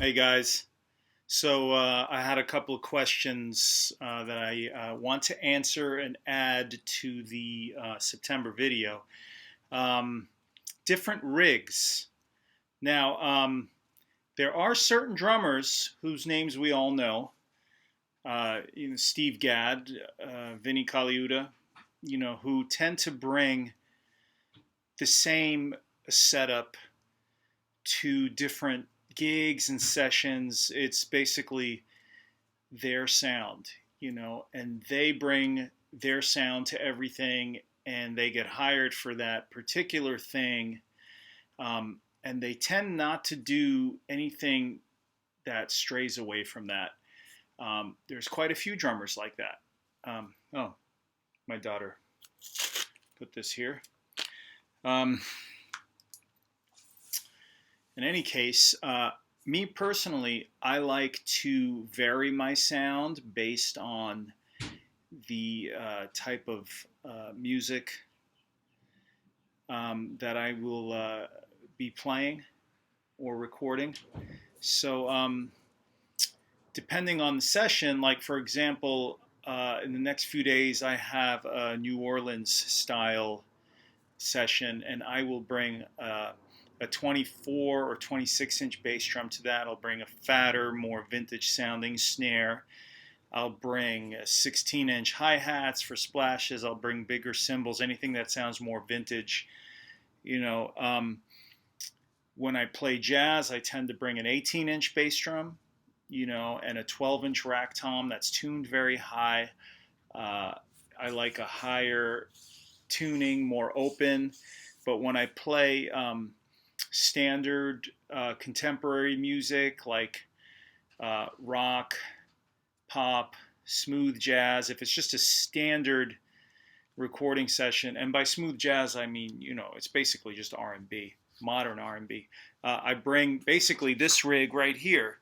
Hey guys. I had a couple of questions that I want to answer and add to the September video. Um, Different rigs. Now, there are certain drummers whose names we all know. Steve Gadd, Vinny Colaiuta, who tend to bring the same setup to different gigs and sessions. It's basically their sound, and they bring their sound to everything, and they get hired for that particular thing. And they tend not to do anything that strays away from that. There's quite a few drummers like that. Oh, my daughter put this here. In any case, me personally, I like to vary my sound based on the type of music that I will be playing or recording. So, depending on the session, like for example, in the next few days, I have a New Orleans style session, and I will bring a 24 or 26-inch bass drum to that. I'll bring a fatter, more vintage sounding snare. I'll bring 16-inch hi-hats for splashes. I'll bring bigger cymbals, anything that sounds more vintage. When I play jazz, I tend to bring an 18-inch bass drum, and a 12-inch rack tom that's tuned very high. I like a higher tuning, more open. But when I play standard contemporary music like rock, pop, smooth jazz, if it's just a standard recording session, and by smooth jazz I mean, it's basically just R&B, modern R&B. I bring basically this rig right here,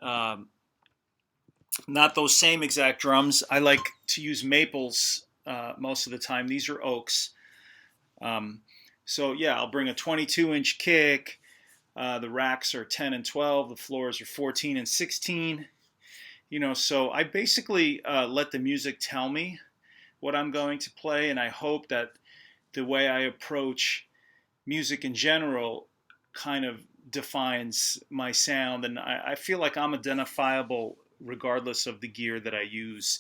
um, not those same exact drums. I like to use maples most of the time. These are oaks. So yeah, I'll bring a 22-inch kick. The racks are 10 and 12. The floors are 14 and 16. So I basically let the music tell me what I'm going to play, and I hope that the way I approach music in general kind of defines my sound, and I feel like I'm identifiable regardless of the gear that I use.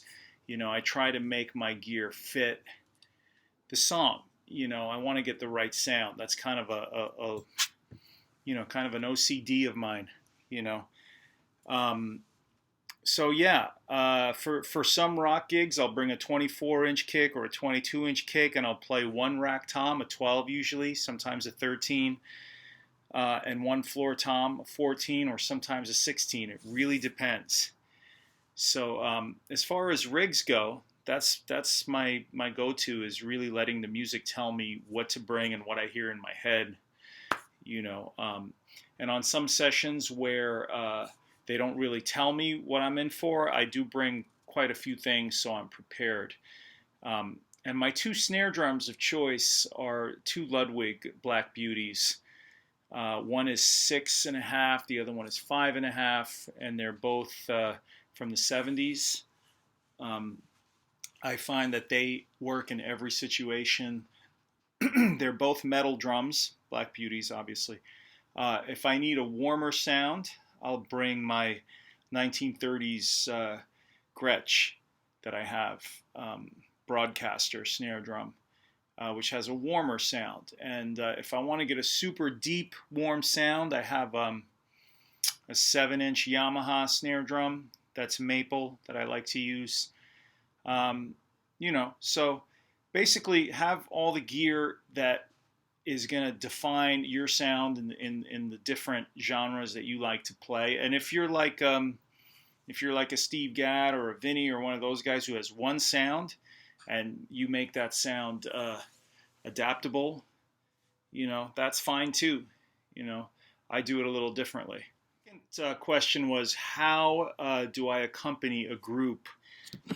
I try to make my gear fit the song. I want to get the right sound. That's kind of kind of an OCD of mine. So yeah, for some rock gigs, I'll bring a 24-inch kick or a 22-inch kick, and I'll play one rack tom, a 12 usually, sometimes a 13, and one floor tom, a 14, or sometimes a 16. It really depends. So as far as rigs go, that's my go-to, is really letting the music tell me what to bring and what I hear in my head. And on some sessions where they don't really tell me what I'm in for, I do bring quite a few things so I'm prepared. And my two snare drums of choice are two Ludwig Black Beauties. One is 6.5, the other one is 5.5, and they're both from the 70s. I find that they work in every situation. They're both metal drums, Black Beauties, obviously. If I need a warmer sound, I'll bring my 1930s Gretsch that I have, broadcaster snare drum, which has a warmer sound. And if I want to get a super deep, warm sound, I have a 7-inch Yamaha snare drum that's maple that I like to use. So basically have all the gear that is going to define your sound in the different genres that you like to play. And if you're like a Steve Gadd or a Vinny or one of those guys who has one sound, and you make that sound adaptable, that's fine too. I do it a little differently. Second question was, how do I accompany a group?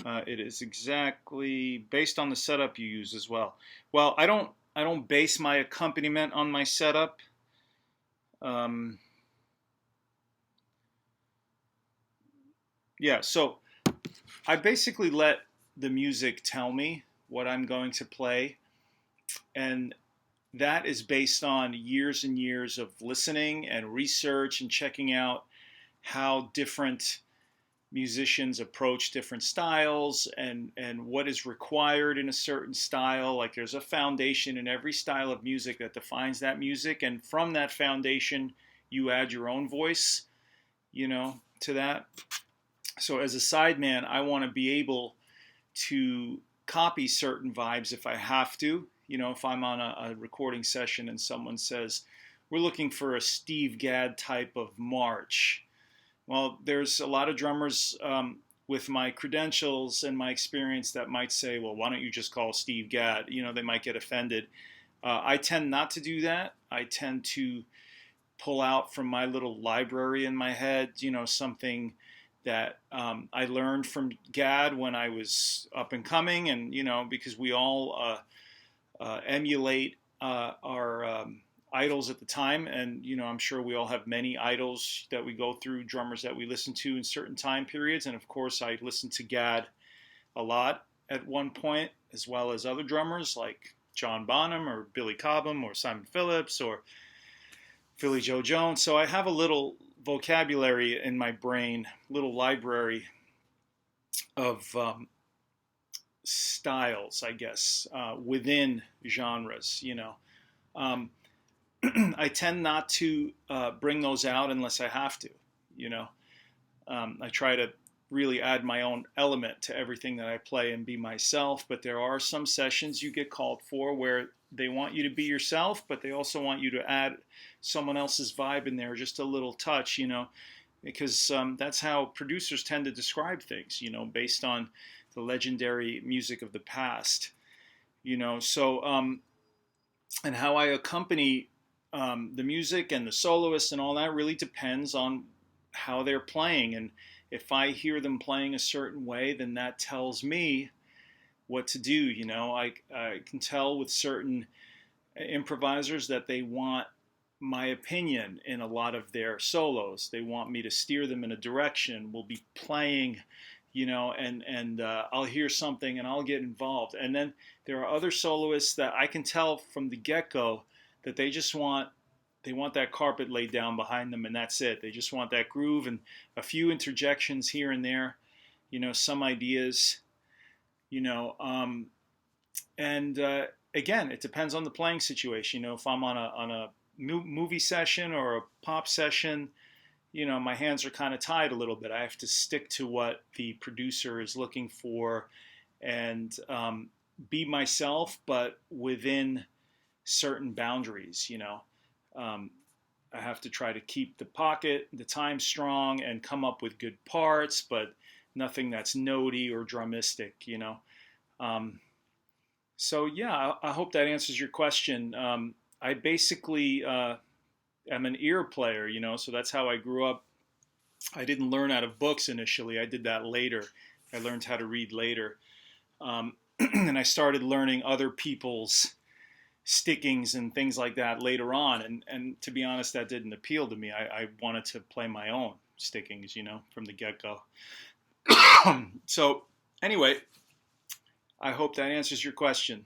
It is exactly based on the setup you use as well. Well, I don't base my accompaniment on my setup. Yeah, so I basically let the music tell me what I'm going to play, and that is based on years and years of listening and research and checking out how different musicians approach different styles, and what is required in a certain style. Like there's a foundation in every style of music that defines that music, and from that foundation you add your own voice, to that. So as a sideman, I want to be able to copy certain vibes if I have to. If I'm on a recording session and someone says, we're looking for a Steve Gadd type of march. Well, there's a lot of drummers with my credentials and my experience that might say, well, why don't you just call Steve Gadd? They might get offended. I tend not to do that. I tend to pull out from my little library in my head, something that I learned from Gadd when I was up and coming, and because we all emulate our idols at the time, and I'm sure we all have many idols that we go through, drummers that we listen to in certain time periods, and of course I listened to Gadd a lot at one point, as well as other drummers like John Bonham or Billy Cobham or Simon Phillips or Philly Joe Jones. So I have a little vocabulary in my brain, little library of styles, I guess, within genres. Um, I tend not to bring those out unless I have to. You know, I try to really add my own element to everything that I play and be myself. But there are some sessions you get called for where they want you to be yourself, but they also want you to add someone else's vibe in there, just a little touch, because that's how producers tend to describe things, based on the legendary music of the past, So, and how I accompany the music and the soloists and all that really depends on how they're playing. And if I hear them playing a certain way, then that tells me what to do. I can tell with certain improvisers that they want my opinion in a lot of their solos. They want me to steer them in a direction. We'll be playing, and I'll hear something and I'll get involved. And then there are other soloists that I can tell from the get-go that they want that carpet laid down behind them, and that's it. They just want that groove and a few interjections here and there, some ideas, and again, it depends on the playing situation. If I'm on a movie session or a pop session, my hands are kind of tied a little bit. I have to stick to what the producer is looking for and be myself, but within certain boundaries. I have to try to keep the time strong and come up with good parts, but nothing that's notey or drumistic. So yeah, I hope that answers your question. I basically am an ear player, so that's how I grew up. I didn't learn out of books initially. I did that later. I learned how to read later. And I started learning other people's stickings and things like that later on. And to be honest, that didn't appeal to me. I wanted to play my own stickings, from the get-go. So anyway, I hope that answers your question.